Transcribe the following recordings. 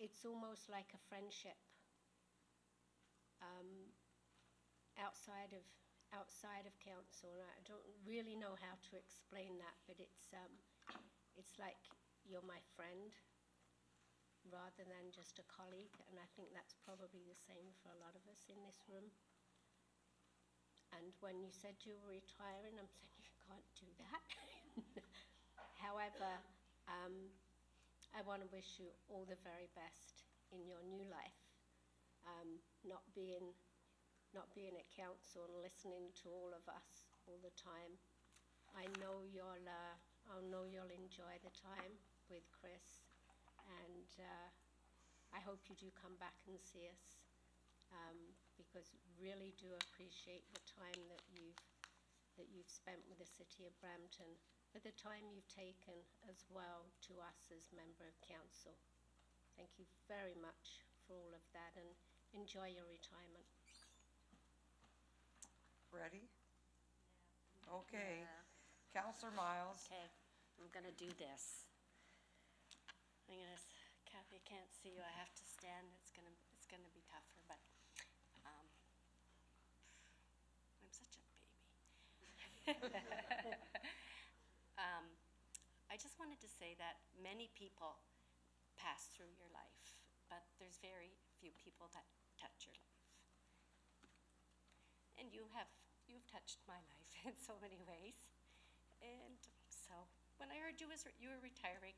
it's almost like a friendship outside of council. And I don't really know how to explain that, but it's like you're my friend rather than just a colleague, and I think that's probably the same for a lot of us in this room. And when you said you were retiring, I'm saying you can't do that. However, I want to wish you all the very best in your new life. Not being at council and listening to all of us all the time. I know you'll enjoy the time with Chris, and I hope you do come back and see us, because really do appreciate the time that you've spent with the City of Brampton, but the time you've taken as well to us as member of council. Thank you very much for all of that, and enjoy your retirement. Ready? Okay. Yeah. Councillor Miles. Okay, I'm going to do this. Kathy, I can't see you. I have to stand. It's going to be tougher, but I'm such a baby. I just wanted to say that many people pass through your life, but there's very few people that touch your life. And you've touched my life in so many ways. And so when I heard you were retiring,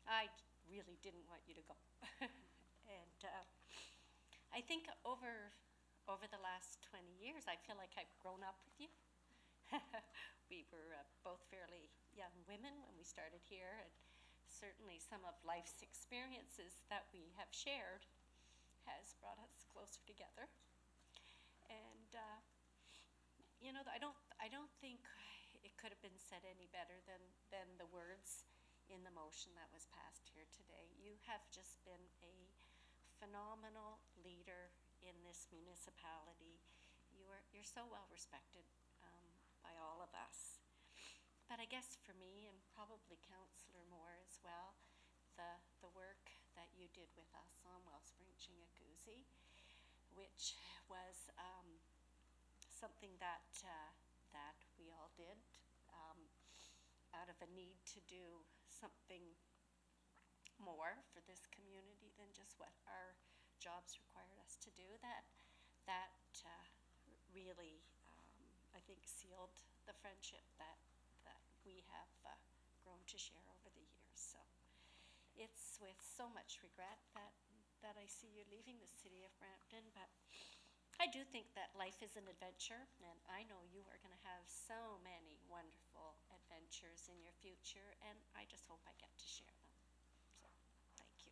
I really didn't want you to go. And I think over the last 20 years, I feel like I've grown up with you. We were both fairly young women when we started here, and certainly some of life's experiences that we have shared has brought us closer together. And I don't think it could have been said any better than the words in the motion that was passed here today. You have just been a phenomenal leader in this municipality. You're so well respected by all of us. But I guess for me, and probably Councillor Moore as well, the work that you did with us on Wellspring Chinguacousy, which was something that we all did out of a need to do something more for this community than just what our jobs required us to do. That really, I think, sealed the friendship that we have grown to share over the years. So it's with so much regret that I see you leaving the City of Brampton, but I do think that life is an adventure, and I know you are going to have so many wonderful adventures in your future, and I just hope I get to share them. So, thank you.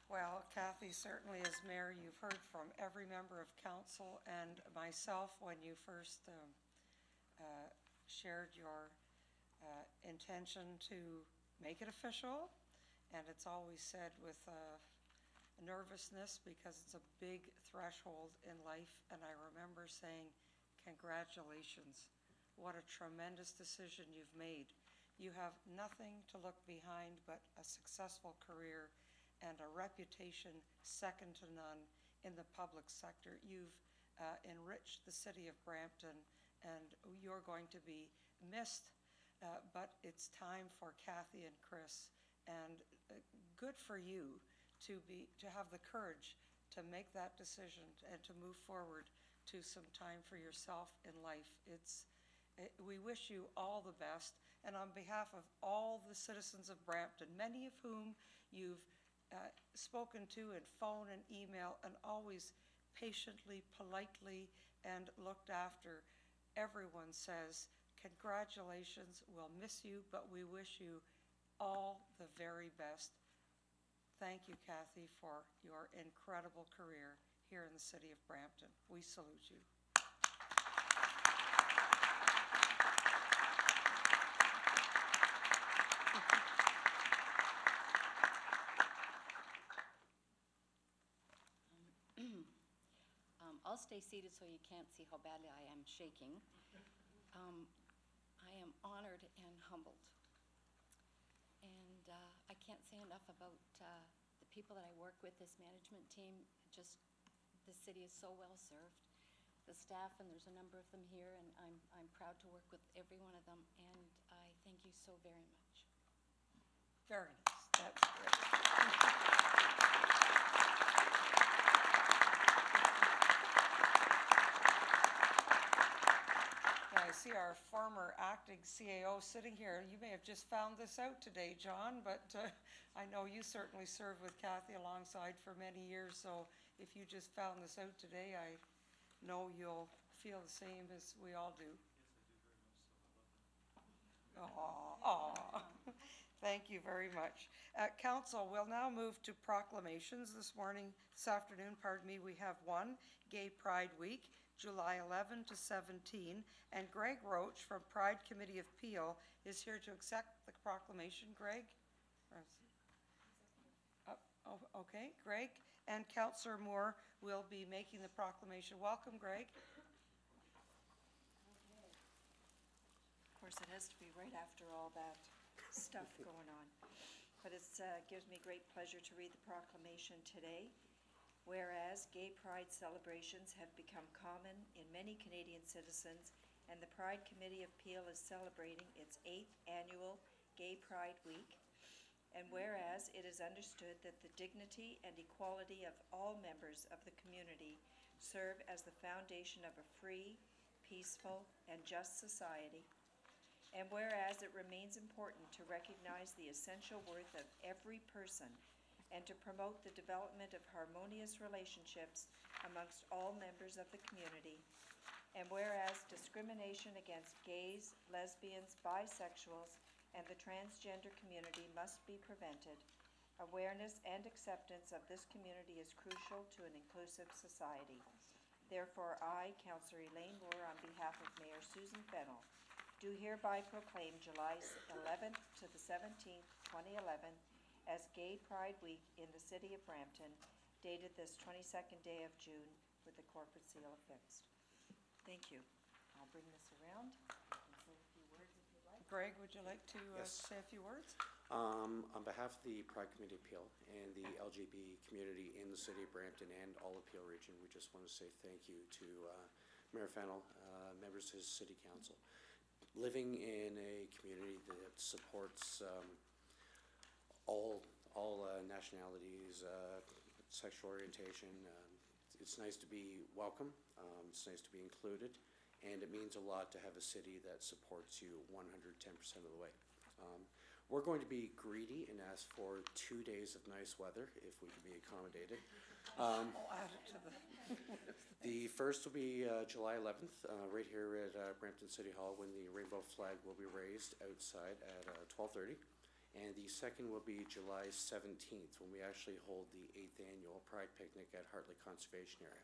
Well, Kathy, certainly as mayor, you've heard from every member of council and myself when you first shared your intention to make it official, and it's always said with nervousness because it's a big threshold in life. And I remember saying, congratulations, what a tremendous decision you've made. You have nothing to look behind but a successful career and a reputation second to none in the public sector. You've enriched the City of Brampton, and you're going to be missed, but it's time for Kathy and Chris, and good for you to have the courage to make that decision and to move forward to some time for yourself in life. We wish you all the best, and on behalf of all the citizens of Brampton, many of whom you've spoken to in phone and email, and always patiently, politely, and looked after, everyone says, congratulations, we'll miss you, but we wish you all the very best. Thank you, Kathy, for your incredible career here in the City of Brampton. We salute you. I'll stay seated so you can't see how badly I am shaking. I am honored and humbled. And I can't say enough about people that I work with, this management team, just, the city is so well served. The staff, and there's a number of them here, and I'm proud to work with every one of them, and I thank you so very much. Very nice. That's great. I see our former acting CAO sitting here. You may have just found this out today, John, but I know you certainly served with Kathy alongside for many years, so if you just found this out today, I know you'll feel the same as we all do. Aw. Thank you very much. Council, we'll now move to proclamations. This afternoon, we have one, Gay Pride Week, July 11 to 17, and Greg Roach from Pride Committee of Peel is here to accept the proclamation. Greg? Okay, Greg, and Councillor Moore will be making the proclamation. Welcome, Greg. Of course, it has to be right after all that stuff going on. But it gives me great pleasure to read the proclamation today. Whereas gay pride celebrations have become common in many Canadian citizens, and the Pride Committee of Peel is celebrating its 8th annual Gay Pride Week. And whereas it is understood that the dignity and equality of all members of the community serve as the foundation of a free, peaceful, and just society. And whereas it remains important to recognize the essential worth of every person and to promote the development of harmonious relationships amongst all members of the community. And whereas discrimination against gays, lesbians, bisexuals, and the transgender community must be prevented, awareness and acceptance of this community is crucial to an inclusive society. Therefore, I, Councillor Elaine Moore, on behalf of Mayor Susan Fennell, do hereby proclaim July 11th to the 17th, 2011, as Gay Pride Week in the City of Brampton, dated this 22nd day of June, with the corporate seal affixed. Thank you. I'll bring this around. You can say a few words if you'd like. Greg, would you like to Yes. say a few words? On behalf of the Pride Committee of Peel and the LGBT community in the City of Brampton and all of Peel Region, we just want to say thank you to Mayor Fennell, members of his City Council. Living in a community that supports all nationalities, sexual orientation, it's nice to be welcome, it's nice to be included, and it means a lot to have a city that supports you 110% of the way. We're going to be greedy and ask for 2 days of nice weather if we can be accommodated. I'll add it to the... The first will be July 11th, right here at Brampton City Hall, when the rainbow flag will be raised outside at 12:30. And the second will be July 17th, when we actually hold the 8th annual Pride Picnic at Hartley Conservation Area.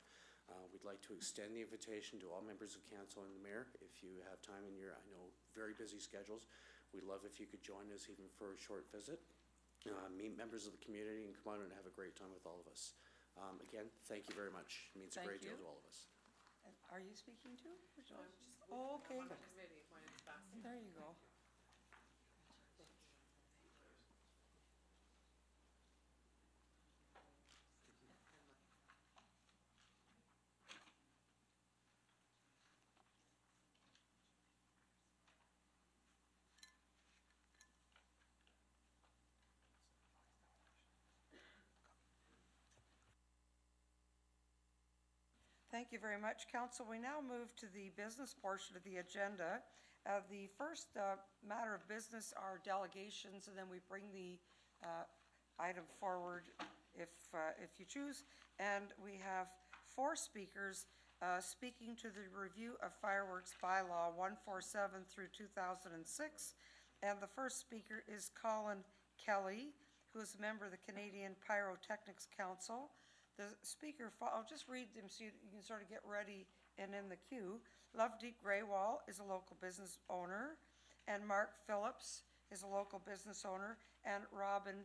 We'd like to extend the invitation to all members of council and the mayor. If you have time in your, I know, very busy schedules, we'd love if you could join us even for a short visit. Meet members of the community and come out and have a great time with all of us. Again, thank you very much. It means a great deal to all of us. Are you speaking too? Oh, okay. There you go. Thank you very much, Council. We now move to the business portion of the agenda. The first matter of business are delegations, and then we bring the item forward if you choose. And we have 4 speakers speaking to the review of fireworks bylaw 147 through 2006. And the first speaker is Colin Kelly, who is a member of the Canadian Pyrotechnics Council. The speaker, I'll just read them so you can sort of get ready and in the queue. Lovedeep Greywall is a local business owner, and Mark Phillips is a local business owner, and Robin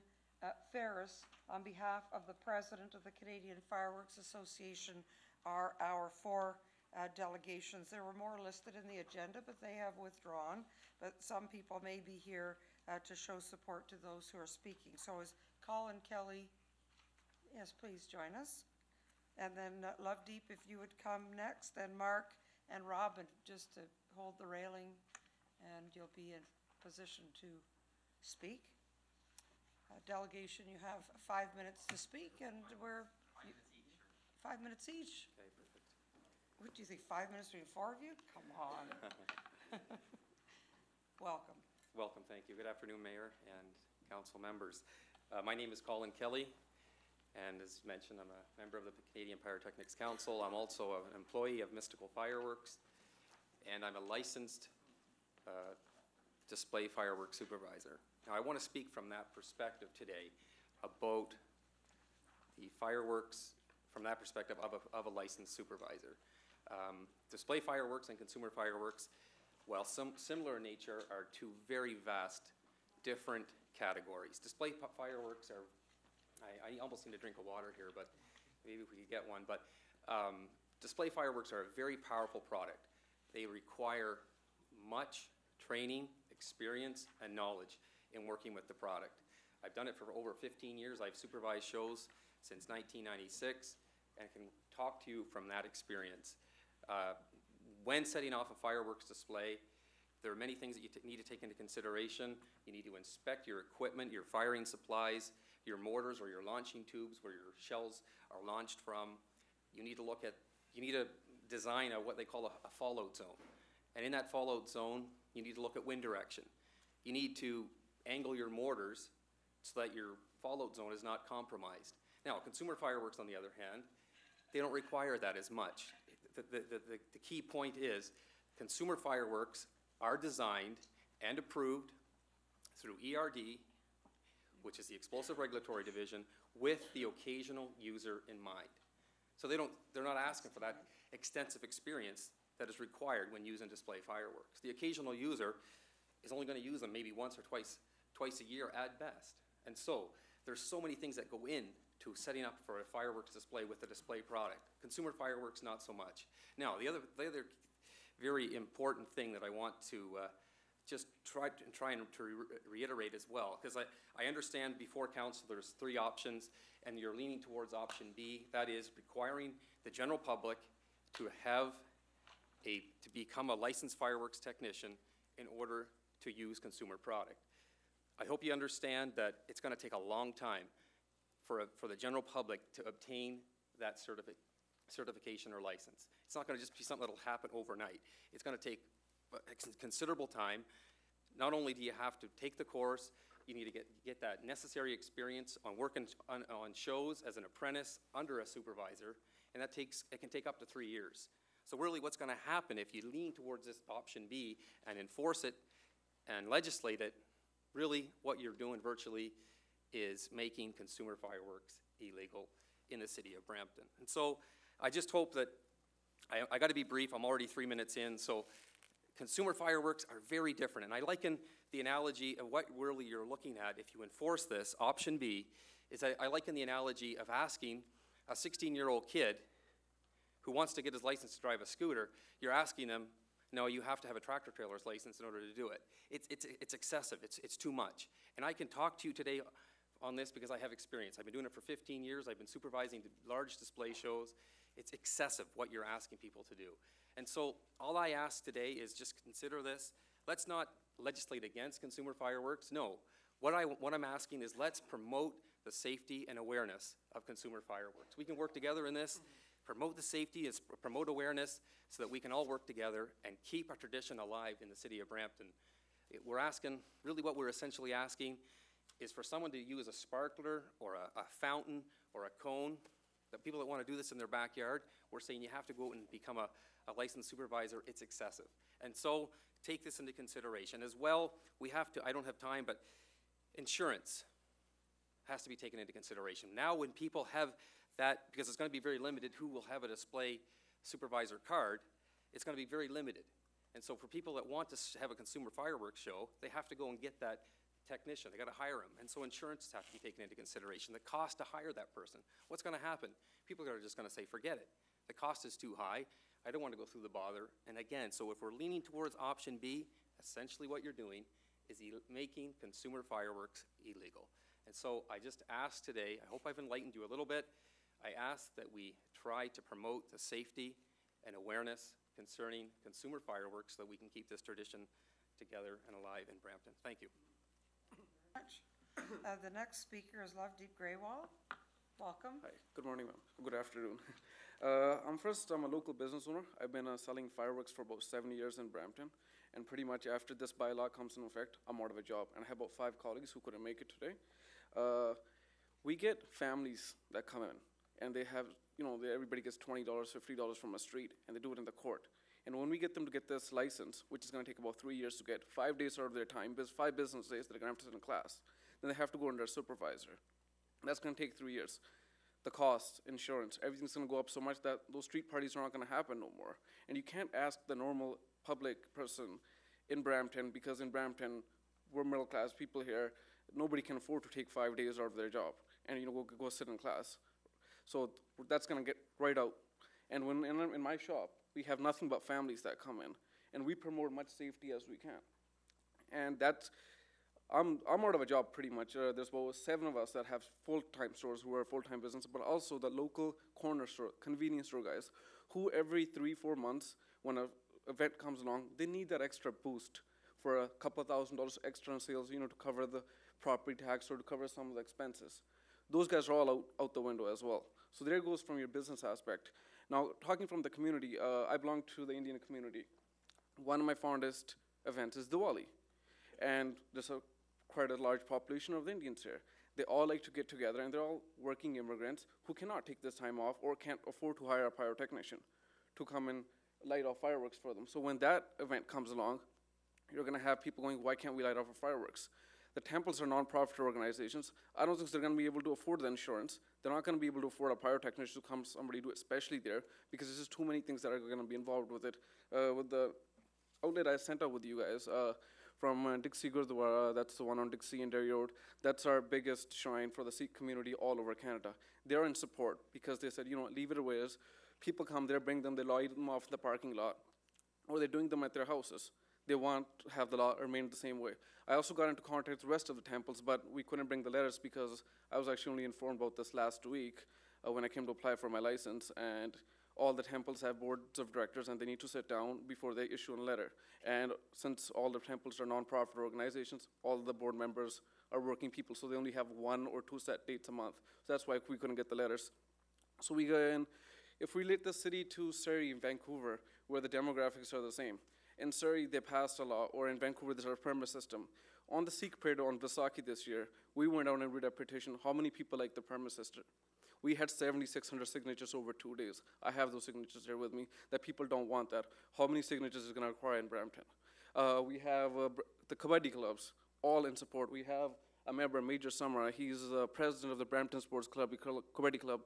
Ferris, on behalf of the president of the Canadian Fireworks Association, are our 4 delegations. There were more listed in the agenda, but they have withdrawn. But some people may be here to show support to those who are speaking. So is Colin Kelly Yes, please join us. And then Love Deep, if you would come next, and Mark and Robin, just to hold the railing, and you'll be in position to speak. Delegation, you have 5 minutes to speak, and we're... 5 minutes each. Okay, perfect. What do you think, 5 minutes between four of you? Come on. Welcome. Welcome, thank you. Good afternoon, Mayor and council members. My name is Colin Kelly, and as mentioned, I'm a member of the Canadian Pyrotechnics Council. I'm also an employee of Mystical Fireworks, and I'm a licensed display fireworks supervisor. Now, I want to speak from that perspective today about the fireworks from that perspective of a licensed supervisor. Display fireworks and consumer fireworks, while similar in nature, are two very vast, different categories. Display fireworks are, I almost need a drink of water here, but maybe if we could get one, but display fireworks are a very powerful product. They require much training, experience, and knowledge in working with the product. I've done it for over 15 years. I've supervised shows since 1996 and can talk to you from that experience. When setting off a fireworks display, there are many things that you need to take into consideration. You need to inspect your equipment, your firing supplies, your mortars or your launching tubes where your shells are launched from. You need to design what they call a fallout zone. And in that fallout zone, you need to look at wind direction. You need to angle your mortars so that your fallout zone is not compromised. Now, consumer fireworks, on the other hand, they don't require that as much. The key point is consumer fireworks are designed and approved through ERD, which is the Explosive Regulatory Division, with the occasional user in mind. So they're not asking for that extensive experience that is required when using display fireworks. The occasional user is only going to use them maybe once or twice a year at best. And so there's so many things that go into setting up for a fireworks display with the display product. Consumer fireworks, not so much. Now, the other very important thing that I want to just try and reiterate as well, because I understand before council there's 3 options, and you're leaning towards option B. That is requiring the general public to become a licensed fireworks technician in order to use consumer product. I hope you understand that it's going to take a long time for the general public to obtain that certification or license. It's not going to just be something that will happen overnight. It's going to take considerable time. Not only do you have to take the course, you need to get that necessary experience on working on shows as an apprentice under a supervisor, and it can take up to 3 years. So really what's going to happen if you lean towards this option B and enforce it and legislate it, really what you're doing virtually is making consumer fireworks illegal in the city of Brampton. And so I just hope that, I got to be brief, I'm already 3 minutes in, so consumer fireworks are very different. And I liken the analogy of what really you're looking at if you enforce this, option B, is I liken the analogy of asking a 16-year-old kid who wants to get his license to drive a scooter, you're asking them, no, you have to have a tractor trailer's license in order to do it. It's excessive, it's too much. And I can talk to you today on this because I have experience. I've been doing it for 15 years, I've been supervising large display shows. It's excessive what you're asking people to do. And so all I ask today is just consider this. Let's not legislate against consumer fireworks, no. What I'm asking is let's promote the safety and awareness of consumer fireworks. We can work together in this, promote the safety, promote awareness so that we can all work together and keep our tradition alive in the city of Brampton. We're asking, really what we're essentially asking is for someone to use a sparkler or a fountain or a cone. The people that want to do this in their backyard, we're saying you have to go out and become a licensed supervisor. It's excessive. And so take this into consideration. As well, we have to, I don't have time, but insurance has to be taken into consideration. Now when people have that, because it's going to be very limited who will have a display supervisor card, it's going to be very limited. And so for people that want to have a consumer fireworks show, they have to go and get that technician. They got to hire him. And so insurance has to be taken into consideration. The cost to hire that person. What's going to happen? People are just going to say, forget it. The cost is too high. I don't want to go through the bother. And again, so if we're leaning towards option B, essentially what you're doing is making consumer fireworks illegal. And so I just ask today, I hope I've enlightened you a little bit, I ask that we try to promote the safety and awareness concerning consumer fireworks so that we can keep this tradition together and alive in Brampton. Thank you. Much. The next speaker is Lovedeep Greywall. Welcome. Hi, good morning, ma'am. Good afternoon. I'm a local business owner. I've been selling fireworks for about 7 years in Brampton, and pretty much after this bylaw comes into effect, I'm out of a job, and I have about 5 colleagues who couldn't make it today. We get families that come in, and they have, everybody gets $20, $50 from a street, and they do it in the court. And when we get them to get this license, which is going to take about 3 years to get, 5 days out of their time, 5 business days, they're going to have to sit in class. Then they have to go under a supervisor. That's going to take 3 years. The cost, insurance, everything's going to go up so much that those street parties are not going to happen no more. And you can't ask the normal public person in Brampton, because in Brampton, we're middle class people here, nobody can afford to take 5 days out of their job and go sit in class. So that's going to get right out. And when in my shop, we have nothing but families that come in, and we promote much safety as we can. And that's, I'm out of a job pretty much. There's about 7 of us that have full-time stores who are full-time business, but also the local corner store, convenience store guys, who every 3-4 months, when an event comes along, they need that extra boost for a couple of $1,000s extra in sales, to cover the property tax or to cover some of the expenses. Those guys are all out the window as well. So there goes from your business aspect. Now, talking from the community, I belong to the Indian community. One of my fondest events is Diwali. And there's quite a large population of Indians here. They all like to get together, and they're all working immigrants who cannot take this time off or can't afford to hire a pyrotechnician to come and light off fireworks for them. So when that event comes along, you're going to have people going, why can't we light off our fireworks? The temples are non-profit organizations. I don't think they're going to be able to afford the insurance. They're not going to be able to afford a pyrotechnician to come somebody do it, especially there, because there's just too many things that are going to be involved with it. With the outlet I sent out with you guys, from Dixie Gurdwara, that's the one on Dixie and Derry Road, that's our biggest shrine for the Sikh community all over Canada. They're in support because they said, leave it away as people come there, bring them, they light them off in the parking lot, or they're doing them at their houses. They want to have the law remain the same way. I also got into contact with the rest of the temples, but we couldn't bring the letters because I was actually only informed about this last week when I came to apply for my license, and all the temples have boards of directors and they need to sit down before they issue a letter. And since all the temples are non-profit organizations, all the board members are working people, so they only have 1 or 2 set dates a month. So that's why we couldn't get the letters. So we go in, if we relate the city to Surrey and Vancouver, where the demographics are the same, in Surrey, they passed a law, or in Vancouver, there's a permit system. On the Sikh parade on Vaisakhi this year, we went out and read a petition, how many people like the permit system? We had 7,600 signatures over 2 days. I have those signatures here with me, that people don't want that. How many signatures is going to require in Brampton? We have the Kabaddi clubs, all in support. We have a member, Major Samara. He's president of the Brampton Sports Club, Kabaddi Club.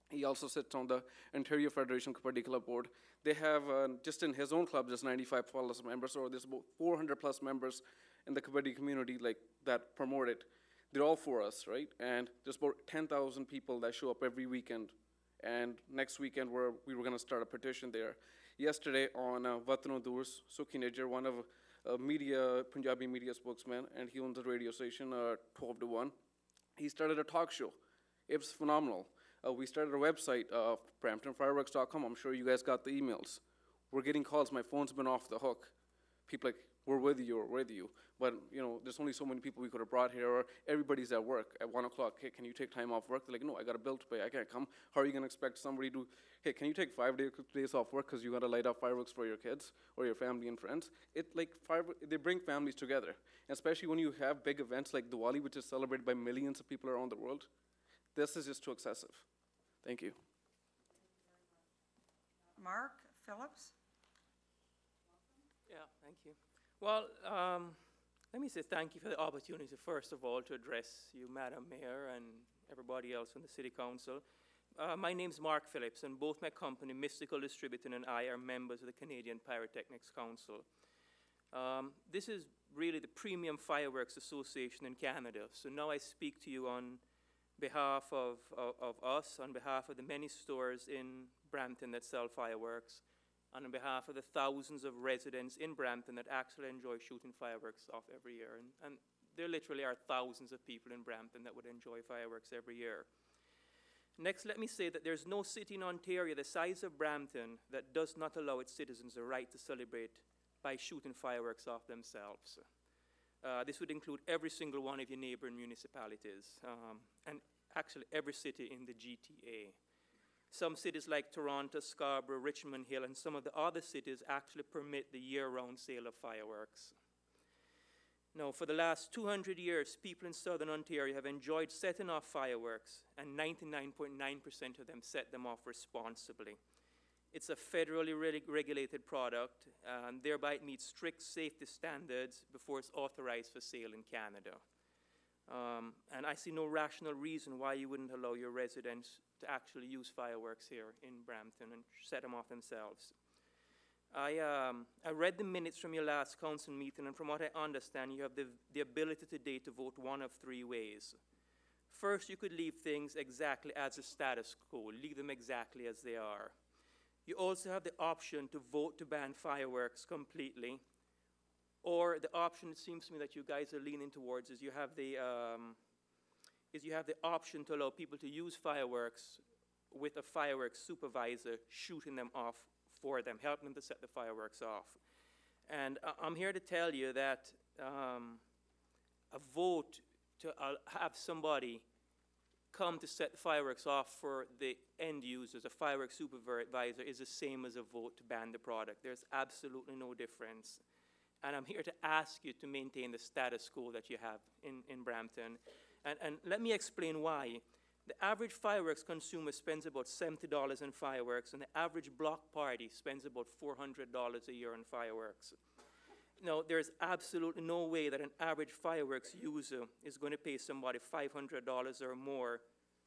He also sits on the Ontario Federation Kabaddi Club board. They have, just in his own club, there's 95 plus members, or there's about 400 plus members in the Kabaddi community that promote it. They're all for us, right? And there's about 10,000 people that show up every weekend. And next weekend, we were going to start a petition there. Yesterday on Vatano Doors, Sukhi Nijjar, one of Punjabi media spokesman, and he owns a radio station, 12 to 1. He started a talk show. It was phenomenal. We started a website, BramptonFireworks.com. I'm sure you guys got the emails. We're getting calls. My phone's been off the hook. People we're with you, we're with you. But, there's only so many people we could have brought here, or everybody's at work at 1 o'clock. Hey, can you take time off work? They're like, no, I got a bill to pay. I can't come. How are you going to expect somebody to, hey, can you take 5 days off work because you got to light up fireworks for your kids or your family and friends? They bring families together. And especially when you have big events like Diwali, which is celebrated by millions of people around the world. This is just too excessive. Thank you. Mark Phillips? Yeah, thank you. Well, let me say thank you for the opportunity, first of all, to address you, Madam Mayor, and everybody else on the City Council. My name's Mark Phillips, and both my company, Mystical Distributing, and I are members of the Canadian Pyrotechnics Council. This is really the Premium Fireworks Association in Canada, so now I speak to you on behalf of us, on behalf of the many stores in Brampton that sell fireworks, and on behalf of the thousands of residents in Brampton that actually enjoy shooting fireworks off every year. And there literally are thousands of people in Brampton that would enjoy fireworks every year. Next, let me say that there's no city in Ontario the size of Brampton that does not allow its citizens the right to celebrate by shooting fireworks off themselves. This would include every single one of your neighboring municipalities, and actually every city in the GTA. Some cities like Toronto, Scarborough, Richmond Hill, and some of the other cities actually permit the year-round sale of fireworks. Now, for the last 200 years, people in Southern Ontario have enjoyed setting off fireworks, and 99.9% of them set them off responsibly. It's a federally regulated product, and thereby it meets strict safety standards before it's authorized for sale in Canada. And I see no rational reason why you wouldn't allow your residents to actually use fireworks here in Brampton and set them off themselves. I read the minutes from your last council meeting, and from what I understand, you have the ability today to vote one of three ways. First, you could leave things exactly as a status quo, leave them exactly as they are. You also have the option to vote to ban fireworks completely, or the option, it seems to me, that you guys are leaning towards is you have the option to allow people to use fireworks with a fireworks supervisor shooting them off for them, helping them to set the fireworks off. And I'm here to tell you that a vote to have somebody come to set the fireworks off for the end users, a fireworks supervisor, is the same as a vote to ban the product. There's absolutely no difference. And I'm here to ask you to maintain the status quo that you have in Brampton. And let me explain why. The average fireworks consumer spends about $70 in fireworks, and the average block party spends about $400 a year on fireworks. Now, there's absolutely no way that an average fireworks user is going to pay somebody $500 or more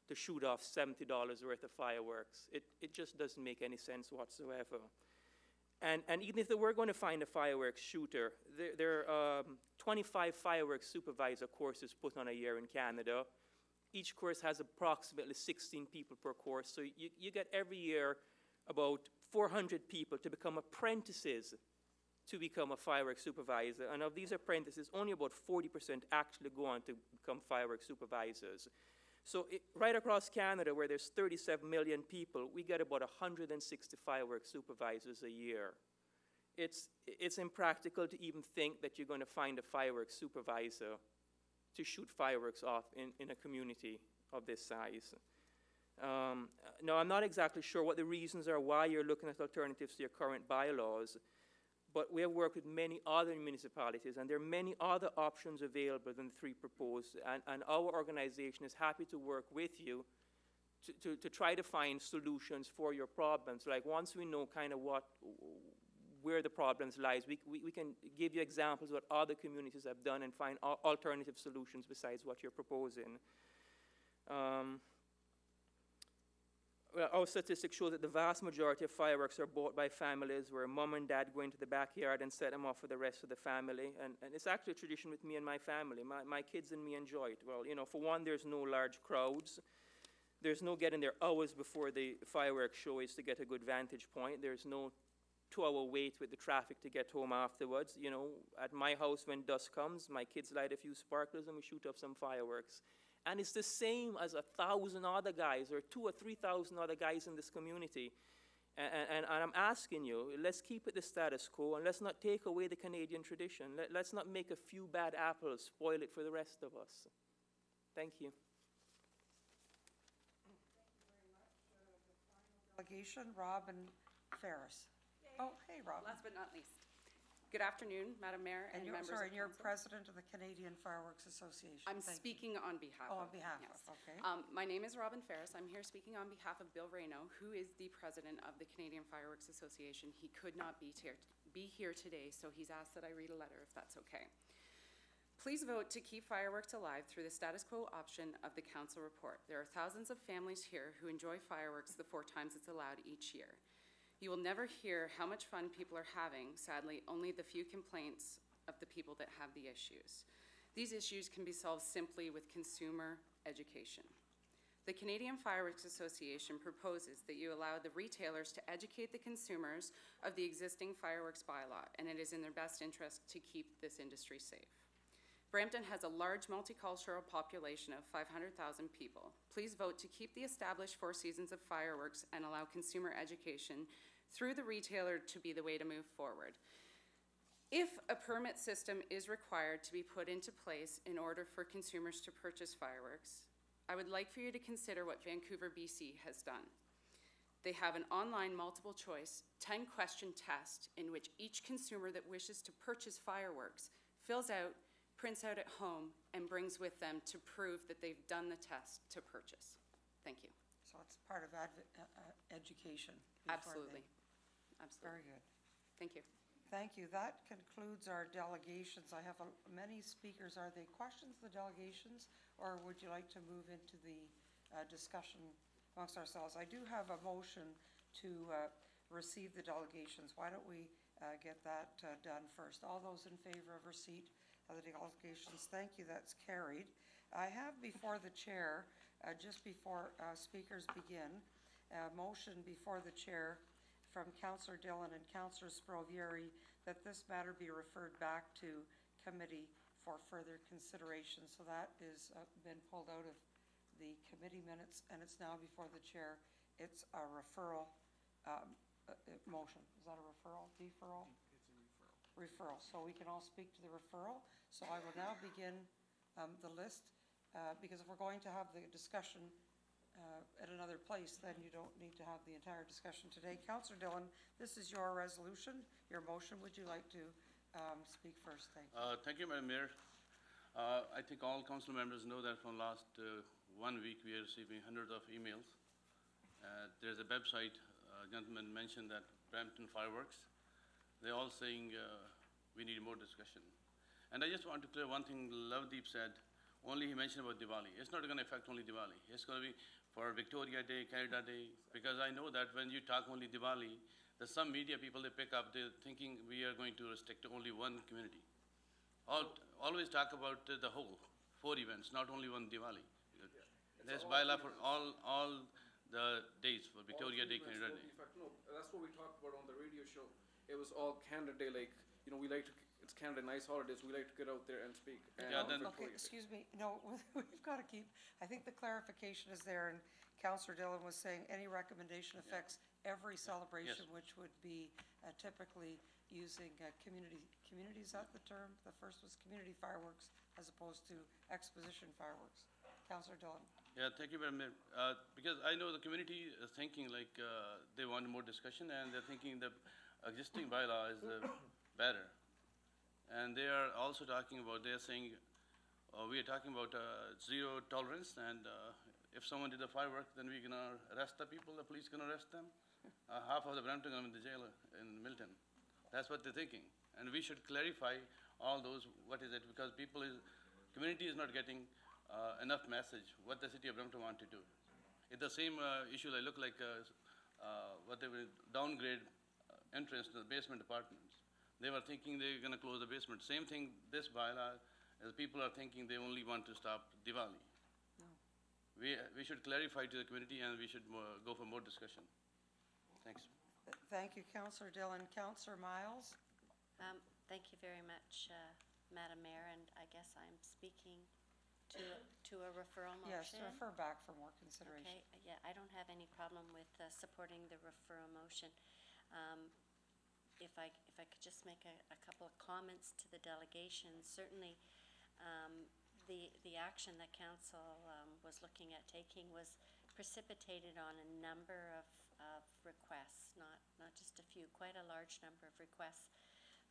to shoot off $70 worth of fireworks. It just doesn't make any sense whatsoever. And even if they were going to find a fireworks shooter, there are 25 fireworks supervisor courses put on a year in Canada. Each course has approximately 16 people per course, so you get every year about 400 people to become apprentices to become a fireworks supervisor. And of these apprentices, only about 40% actually go on to become fireworks supervisors. So right across Canada, where there's 37 million people, we get about 160 fireworks supervisors a year. It's impractical to even think that you're going to find a fireworks supervisor to shoot fireworks off in a community of this size. Now, I'm not exactly sure what the reasons are why you're looking at alternatives to your current bylaws, but we have worked with many other municipalities, and there are many other options available than the three proposed, and our organization is happy to work with you to try to find solutions for your problems. Like, once we know kind of where the problems lies, we can give you examples of what other communities have done and find alternative solutions besides what you're proposing. Well, our statistics show that the vast majority of fireworks are bought by families where mom and dad go into the backyard and set them off for the rest of the family. And it's actually a tradition with me and my family. My kids and me enjoy it. Well, you know, for one, there's no large crowds. There's no getting there hours before the fireworks show is to get a good vantage point. There's no 2-hour wait with the traffic to get home afterwards. You know, at my house, when dusk comes, my kids light a few sparklers and we shoot off some fireworks. And it's the same as 1,000 other guys or 2,000 or 3,000 other guys in this community. And I'm asking you, let's keep it the status quo, and let's not take away the Canadian tradition. Let's not make a few bad apples spoil it for the rest of us. Thank you. Delegation, Robin Ferris. Oh, hey, Robin. Last but not least. Good afternoon, Madam Mayor and members of Sorry, and you're council. president of the Canadian Fireworks Association. I'm Thank you. speaking on behalf Oh, of. on behalf yes. of, okay. My name is Robin Ferris. I'm here speaking on behalf of Bill Rayno, who is the president of the Canadian Fireworks Association. He could not be here today, so he's asked that I read a letter, if that's okay. Please vote to keep fireworks alive through the status quo option of the council report. There are thousands of families here who enjoy fireworks the 4 times it's allowed each year. You will never hear how much fun people are having, sadly, only the few complaints of the people that have the issues. These issues can be solved simply with consumer education. The Canadian Fireworks Association proposes that you allow the retailers to educate the consumers of the existing fireworks bylaw, and it is in their best interest to keep this industry safe. Brampton has a large multicultural population of 500,000 people. Please vote to keep the established 4 seasons of fireworks and allow consumer education through the retailer to be the way to move forward. If a permit system is required to be put into place in order for consumers to purchase fireworks, I would like for you to consider what Vancouver, BC has done. They have an online multiple choice 10-question test in which each consumer that wishes to purchase fireworks fills out, prints out at home, and brings with them to prove that they've done the test to purchase. Thank you. So it's part of education. before Absolutely. they- Absolutely. Very good. Thank you. Thank you. That concludes our delegations. I have many speakers. Are they questions, the delegations, or would you like to move into the discussion amongst ourselves? I do have a motion to receive the delegations. Why don't we get that done first? All those in favor of receipt of the delegations, thank you. That's carried. I have before the chair, just before speakers begin, a motion before the chair from Councillor Dillon and Councillor Sprovieri that this matter be referred back to committee for further consideration. So that is been pulled out of the committee minutes, and it's now before the chair. It's a referral motion. Is that a referral? Deferral? It's a referral. So we can all speak to the referral. So I will now begin the list, because if we're going to have the discussion at another place, then you don't need to have the entire discussion today. Councillor Dillon, this is your resolution, your motion. Would you like to speak first? Thank you. Thank you, Madam Mayor. I think all council members know that from last 1 week we are receiving hundreds of emails. There's a website, gentleman mentioned that Brampton Fireworks. They're all saying we need more discussion. And I just want to clear one thing Lovedeep said. Only he mentioned about Diwali. It's not going to affect only Diwali. It's going to be for Victoria Day, Canada Day, because I know that when you talk only Diwali, there's some media people they pick up, they're thinking we are going to restrict to only one community. Always talk about the whole 4 events, not only one Diwali. There's bylaw for all the days for Victoria Day, Canada Day. In fact, no, that's what we talked about on the radio show. It was all Canada Day, like, you know, we like to, it's Canada, nice holidays, we like to get out there and speak. And Yeah, then- Okay, excuse me, no, we've got to keep, I think the clarification is there, and Councillor Dillon was saying any recommendation affects every celebration, Yes. which would be typically using community, is that the term? The first was community fireworks as opposed to exposition fireworks. Councillor Dillon. Yeah, thank you very much. Because I know the community is thinking like they want more discussion, and they're thinking the existing bylaw is better. And they are also talking about, they're saying, we are talking about zero tolerance, and if someone did a firework, then we're gonna arrest the people, the police gonna arrest them. Half of the Brampton are in the jail in Milton. That's what they're thinking. And we should clarify all those, what is it, because community is not getting enough message what the city of Brampton want to do. It's the same issue that look like what they will downgrade entrance to the basement apartments. They were thinking they're going to close the basement. Same thing, this bylaw, people are thinking they only want to stop Diwali. No. We should clarify to the community, and we should go for more discussion. Thanks. Thank you, Councillor Dillon. Councillor Miles? Thank you very much, Madam Mayor, and I guess I'm speaking to a referral Yes, motion. refer back for more consideration. Okay, yeah, I don't have any problem with supporting the referral motion. If I could just make a couple of comments to the delegation, certainly the action that council was looking at taking was precipitated on a number of requests, not just a few, quite a large number of requests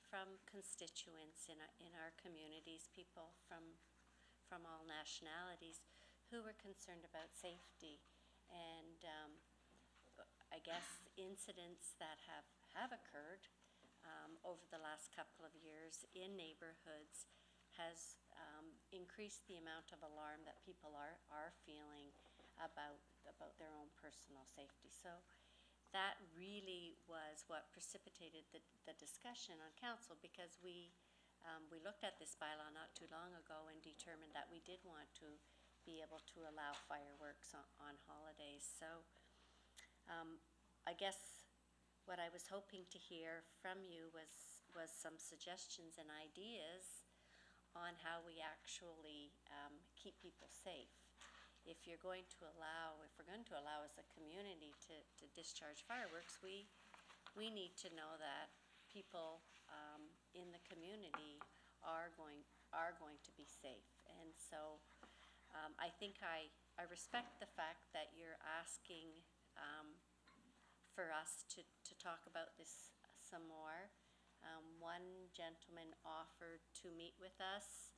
from constituents in our communities, people from all nationalities who were concerned about safety. And I guess incidents that have occurred over the last couple of years in neighborhoods has increased the amount of alarm that people are feeling about their own personal safety. So that really was what precipitated the discussion on council, because we looked at this bylaw not too long ago and determined that we did want to be able to allow fireworks on holidays. So I guess what I was hoping to hear from you was some suggestions and ideas on how we actually keep people safe. If you're going to allow, if we're going to allow as a community to discharge fireworks, we need to know that people in the community are going to be safe. And so I think I respect the fact that you're asking for us to talk about this some more. One gentleman offered to meet with us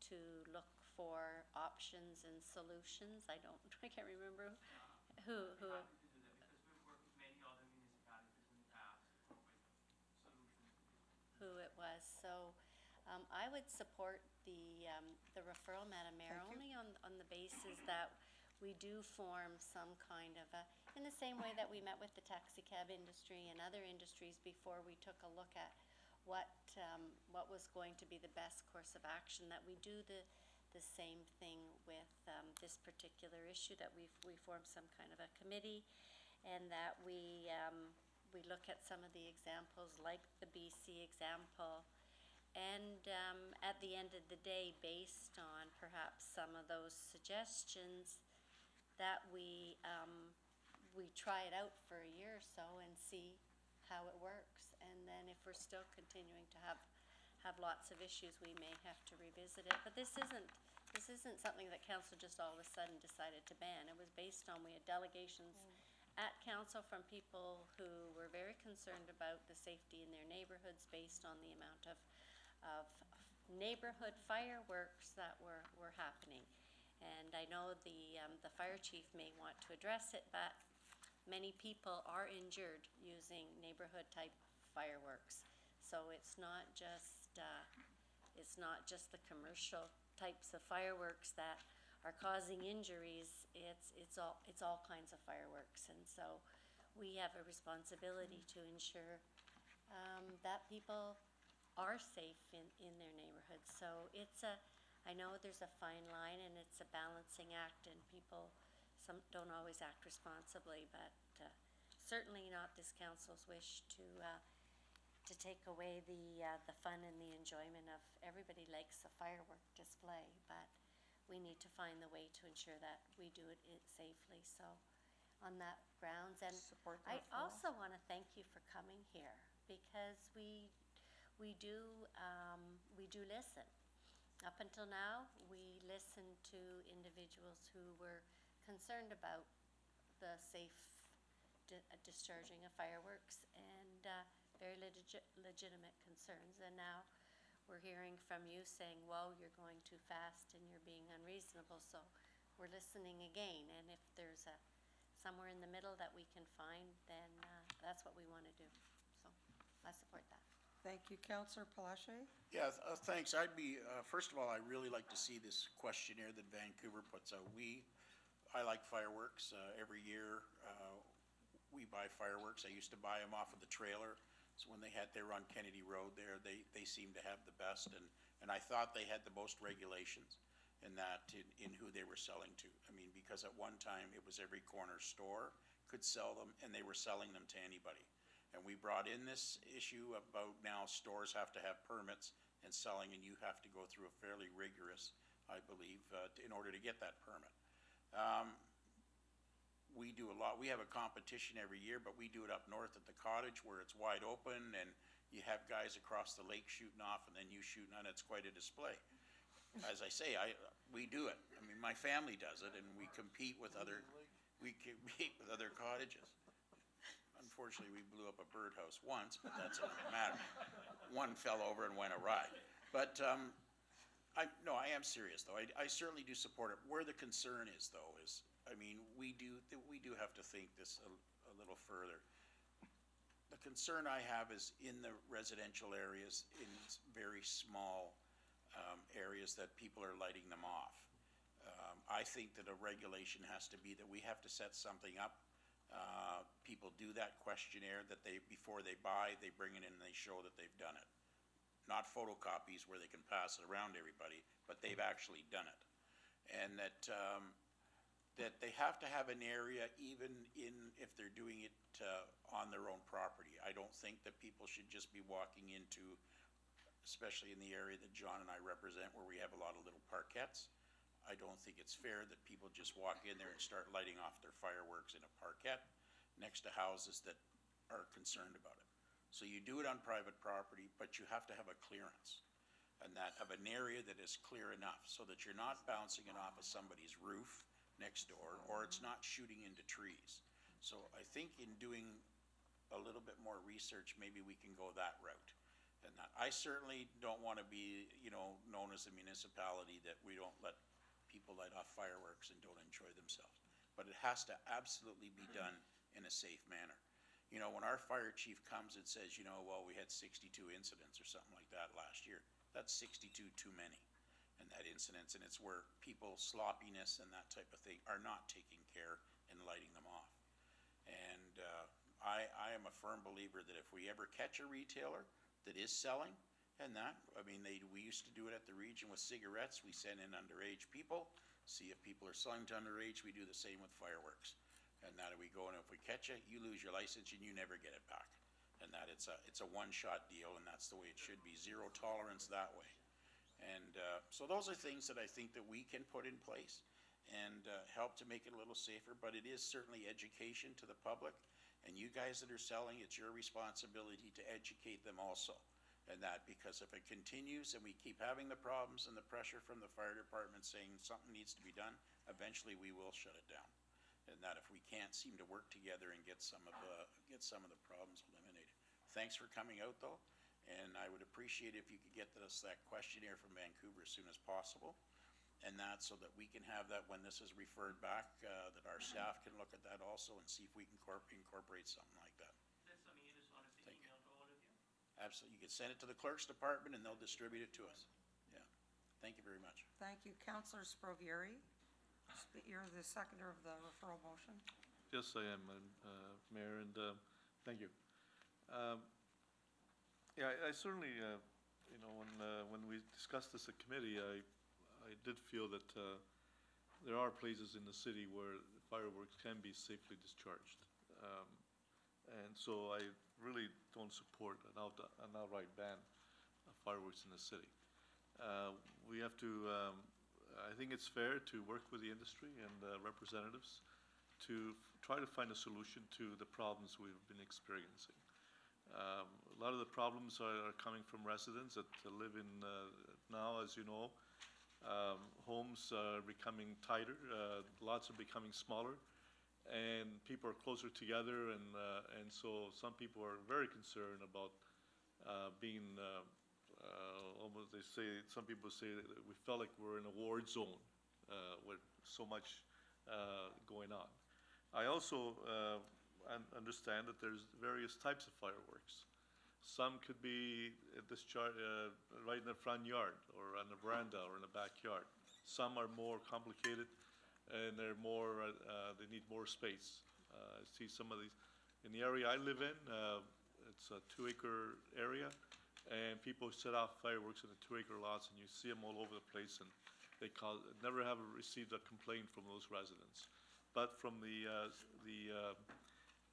to look for options and solutions. I can't remember who. Who it was. So I would support the referral, Madam Mayor, Thank you. only on the basis that we do form some kind of a, in the same way that we met with the taxi cab industry and other industries before we took a look at what was going to be the best course of action, that we do the same thing with this particular issue, that we form some kind of a committee, and that we look at some of the examples like the BC example, and at the end of the day, based on perhaps some of those suggestions, that we try it out for a year or so and see how it works. And then if we're still continuing to have lots of issues, we may have to revisit it. But this isn't something that council just all of a sudden decided to ban. It was based on, we had delegations at council from people who were very concerned about the safety in their neighborhoods based on the amount of neighborhood fireworks that were happening. And I know the fire chief may want to address it, but many people are injured using neighborhood type fireworks. So it's not just the commercial types of fireworks that are causing injuries. It's all kinds of fireworks, and so we have a responsibility to ensure that people are safe in their neighborhoods. So I know there's a fine line and it's a balancing act, and people don't always act responsibly, but certainly not this council's wish to take away the fun and the enjoyment of, everybody likes a firework display, but we need to find the way to ensure that we do it safely. So on that grounds, and Support the I referral. also want to thank you for coming here, because we do listen. Up until now, we listened to individuals who were concerned about the safe discharging of fireworks, and very legitimate concerns. And now we're hearing from you saying, well, you're going too fast and you're being unreasonable. So we're listening again, and if there's somewhere in the middle that we can find, then that's what we want to do. So I support that. Thank you. Councillor Palache? Yeah, thanks. First of all, I really like to see this questionnaire that Vancouver puts out. I like fireworks. Every year, we buy fireworks. I used to buy them off of the trailer. So when they were on Kennedy Road there, they seemed to have the best, and I thought they had the most regulations in that, in who they were selling to. I mean, because at one time, it was every corner store could sell them, and they were selling them to anybody. And we brought in this issue about now stores have to have permits and selling, and you have to go through a fairly rigorous, I believe, in order to get that permit. We do a lot. We have a competition every year, but we do it up north at the cottage where it's wide open, and you have guys across the lake shooting off, and then you shooting on it. It's quite a display. As I say, we do it. I mean, my family does it, and we compete with other cottages. Unfortunately, we blew up a birdhouse once, but that's another matter. One fell over and went awry. But no, I am serious though. I certainly do support it. Where the concern is though is, I mean, we do have to think this a little further. The concern I have is in the residential areas, in very small areas that people are lighting them off. I think that a regulation has to be that we have to set something up. People do that questionnaire that before they buy, they bring it in and they show that they've done it. Not photocopies where they can pass it around everybody, but they've actually done it. And that they have to have an area, even if they're doing it on their own property. I don't think that people should just be walking into especially in the area that John and I represent, where we have a lot of little parkettes. I don't think it's fair that people just walk in there and start lighting off their fireworks in a parkette next to houses that are concerned about it. So you do it on private property, but you have to have a clearance, and that of an area that is clear enough so that you're not bouncing it off of somebody's roof next door, or it's not shooting into trees. So I think in doing a little bit more research, maybe we can go that route. And that, I certainly don't want to be, known as a municipality that we don't let people light off fireworks and don't enjoy themselves. But it has to absolutely be done in a safe manner. When our fire chief comes and says, well, we had 62 incidents or something like that last year, that's 62 too many. And that incidents, and it's where people sloppiness and that type of thing are not taking care in lighting them off. And I am a firm believer that if we ever catch a retailer that is selling, and that, we used to do it at the region with cigarettes. We send in underage people, see if people are selling to underage. We do the same with fireworks. And that we go, and if we catch it, you lose your license and you never get it back. And that it's a one-shot deal, and that's the way it should be. Zero tolerance that way. And so those are things that I think that we can put in place and help to make it a little safer, but it is certainly education to the public. And you guys that are selling, it's your responsibility to educate them also. And that, because if it continues and we keep having the problems and the pressure from the fire department saying something needs to be done, eventually we will shut it down. And that if we can't seem to work together and get some of the problems eliminated. Thanks for coming out though. And I would appreciate if you could get us that questionnaire from Vancouver as soon as possible. And that, so that we can have that when this is referred back, that our staff can look at that also and see if we can incorporate something like that. That's something you just wanted to email to all of you? Absolutely. You can send it to the clerk's department and they'll distribute it to us. Yeah. Thank you very much. Thank you. Councillor Sprovieri, you're the seconder of the referral motion. Yes, I am, Mayor, and thank you. Yeah, I certainly, when we discussed this at committee, I did feel that there are places in the city where fireworks can be safely discharged. And so I really don't support an outright ban of fireworks in the city. We have to, I think it's fair to work with the industry and representatives to try to find a solution to the problems we've been experiencing. A lot of the problems are coming from residents that live in, now, as you know, homes are becoming tighter, lots are becoming smaller, and people are closer together, and so some people are very concerned about being almost, some people say that we felt like we're in a war zone with so much going on. I also understand that there's various types of fireworks. Some could be discharged right in the front yard, or on the veranda, or in the backyard. Some are more complicated, and they're more, they need more space. I see some of these, in the area I live in, it's a 2-acre area, and people set off fireworks in the 2-acre lots, and you see them all over the place, and they never have received a complaint from those residents. But from the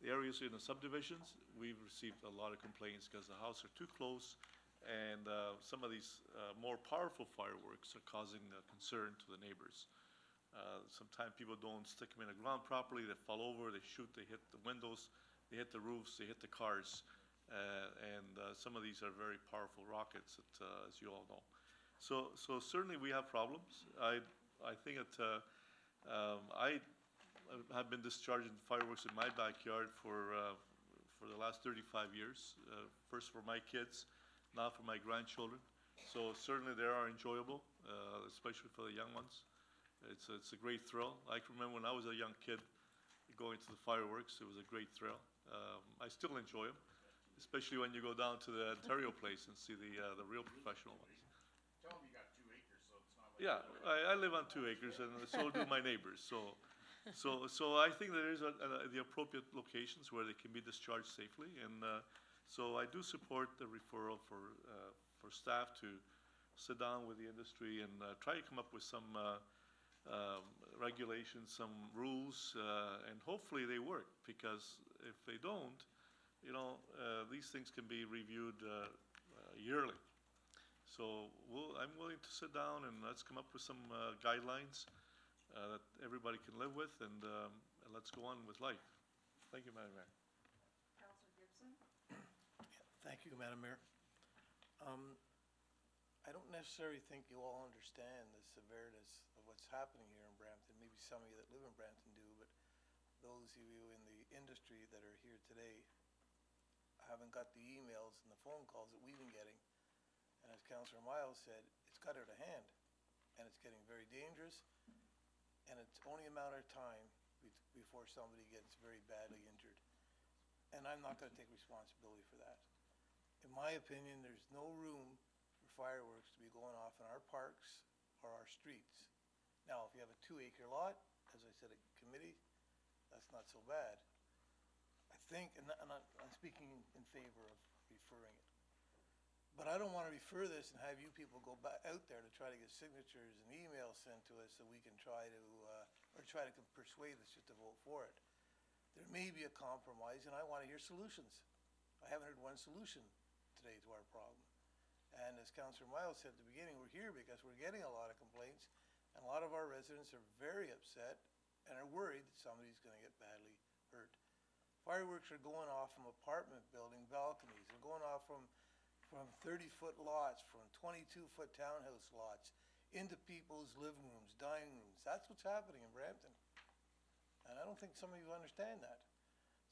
areas in the subdivisions, we've received a lot of complaints because the houses are too close, and some of these more powerful fireworks are causing concern to the neighbors. Sometimes people don't stick them in the ground properly, they fall over, they shoot, they hit the windows, they hit the roofs, they hit the cars, and some of these are very powerful rockets, as you all know. So certainly we have problems. I think that I have been discharging fireworks in my backyard for the last 35 years, first for my kids, now for my grandchildren. So certainly they are enjoyable, especially for the young ones. It's a great thrill. I can remember when I was a young kid going to the fireworks, it was a great thrill. I still enjoy them, especially when you go down to the Ontario place and see the real professional ones. Tell them you got 2 acres, so it's not like. Yeah, I live on 2 acres, and so do my neighbors. So I think there is the appropriate locations where they can be discharged safely, and so I do support the referral for staff to sit down with the industry and try to come up with some regulations, some rules, and hopefully they work, because if they don't, these things can be reviewed yearly. So I'm willing to sit down and let's come up with some guidelines that everybody can live with, and let's go on with life. Thank you, Madam Mayor. Councillor Gibson? Thank you, Madam Mayor. I don't necessarily think you all understand the severity of what's happening here in Brampton. Maybe some of you that live in Brampton do, but those of you in the industry that are here today haven't got the emails and the phone calls that we've been getting. And as Councillor Miles said, it's got out of hand, and it's getting very dangerous, and it's only a matter of time before somebody gets very badly injured. And I'm not going to take responsibility for that. In my opinion, there's no room for fireworks to be going off in our parks or our streets. Now, if you have a 2-acre lot, as I said at committee, that's not so bad. I think, and I'm speaking in favor of referring it. But I don't want to refer this and have you people go back out there to try to get signatures and emails sent to us so we can try to, persuade us just to vote for it. There may be a compromise, and I want to hear solutions. I haven't heard one solution today to our problem. And as Councillor Miles said at the beginning, we're here because we're getting a lot of complaints, and a lot of our residents are very upset and are worried that somebody's going to get badly hurt. Fireworks are going off from apartment building balconies. They're going off from 30-foot lots, from 22-foot townhouse lots, into people's living rooms, dining rooms. That's what's happening in Brampton. And I don't think some of you understand that.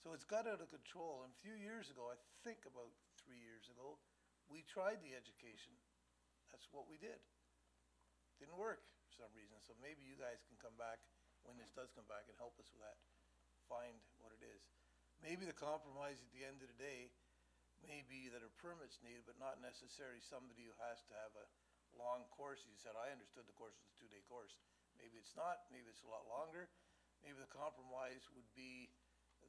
So it's got out of control. And a few years ago, I think about 3 years ago, we tried the education. That's what we did. Didn't work for some reason. So maybe you guys can come back when this does come back and help us with that. Find what it is. Maybe the compromise at the end of the day may be that a permit's needed, but not necessarily somebody who has to have a long course. You said, I understood the course was a 2-day course. Maybe it's not. Maybe it's a lot longer. Maybe the compromise would be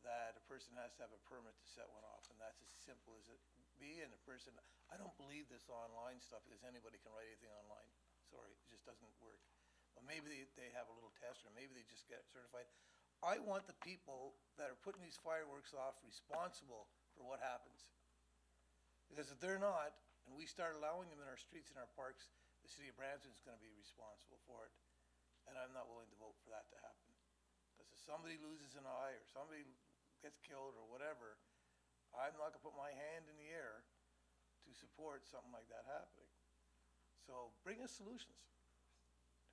that a person has to have a permit to set one off, and that's as simple as it be. And a person, I don't believe this online stuff because anybody can write anything online. Sorry, it just doesn't work. But maybe they have a little test, or maybe they just get certified. I want the people that are putting these fireworks off responsible for what happens. Because if they're not, and we start allowing them in our streets and our parks, the city of Brampton is going to be responsible for it. And I'm not willing to vote for that to happen. Because if somebody loses an eye or somebody gets killed or whatever, I'm not going to put my hand in the air to support something like that happening. So bring us solutions.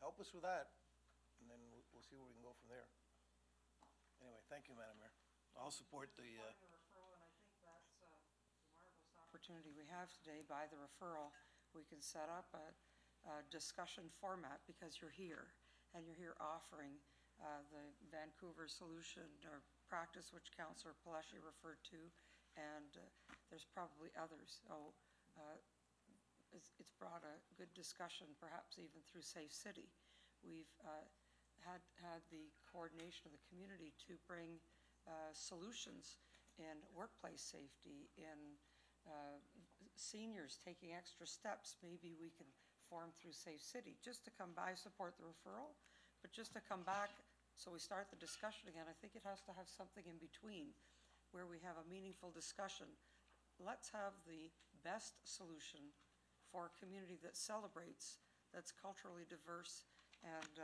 Help us with that, and then we'll see where we can go from there. Anyway, thank you, Madam Mayor. I'll support the... referral, and I think that's a marvelous opportunity we have today. By the referral, we can set up a discussion format because you're here, and you're here offering the Vancouver solution or practice, which Councillor Palashi referred to, and there's probably others. So it's brought a good discussion, perhaps even through Safe City. We've had the coordination of the community to bring solutions in workplace safety, in seniors taking extra steps. Maybe we can form through Safe City. Just to come by, support the referral, but just to come back so we start the discussion again. I think it has to have something in between where we have a meaningful discussion. Let's have the best solution for a community that celebrates, that's culturally diverse, and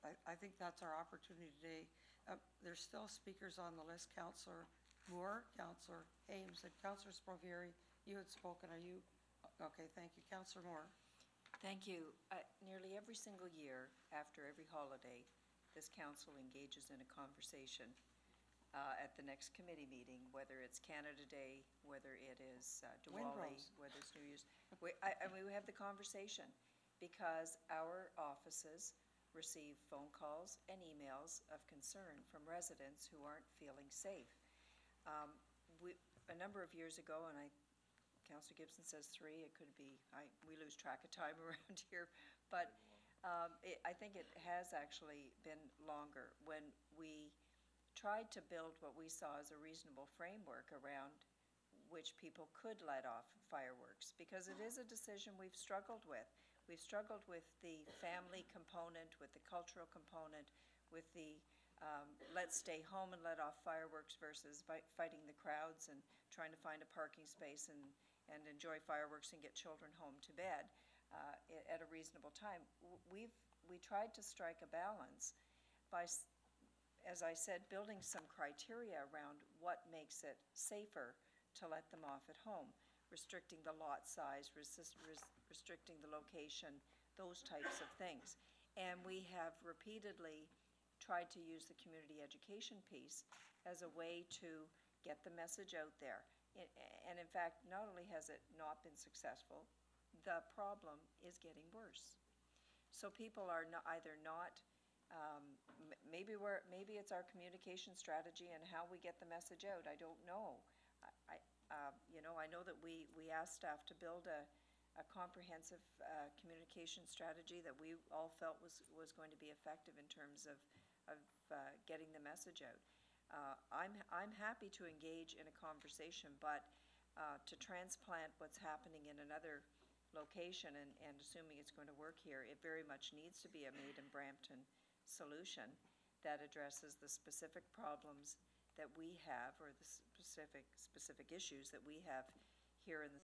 I think that's our opportunity today. There's still speakers on the list. Councillor Moore, Councillor Ames, and Councillor Sprovieri, you had spoken. Are you? Okay, thank you. Councillor Moore. Thank you. Nearly every single year, after every holiday, this council engages in a conversation at the next committee meeting, whether it's Canada Day, whether it is Diwali, whether it's New Year's. We have the conversation because our offices receive phone calls and emails of concern from residents who aren't feeling safe. A number of years ago, and Councillor Gibson says 3, it could be, we lose track of time around here, but I think it has actually been longer when we tried to build what we saw as a reasonable framework around which people could let off fireworks, because it is a decision we've struggled with. We've struggled with the family component, with the cultural component, with the let's stay home and let off fireworks versus fighting the crowds and trying to find a parking space and enjoy fireworks and get children home to bed. at a reasonable time. We tried to strike a balance by, as I said, building some criteria around what makes it safer to let them off at home, restricting the lot size, restricting the location, those types of things. And we have repeatedly tried to use the community education piece as a way to get the message out there. And in fact, not only has it not been successful, the problem is getting worse. So people are either not, maybe it's our communication strategy and how we get the message out. I don't know. I know that we asked staff to build a comprehensive communication strategy that we all felt was going to be effective in terms of getting the message out. I'm happy to engage in a conversation, but to transplant what's happening in another location and assuming it's going to work here, it very much needs to be a made in Brampton solution that addresses the specific problems that we have, or the specific issues that we have here in the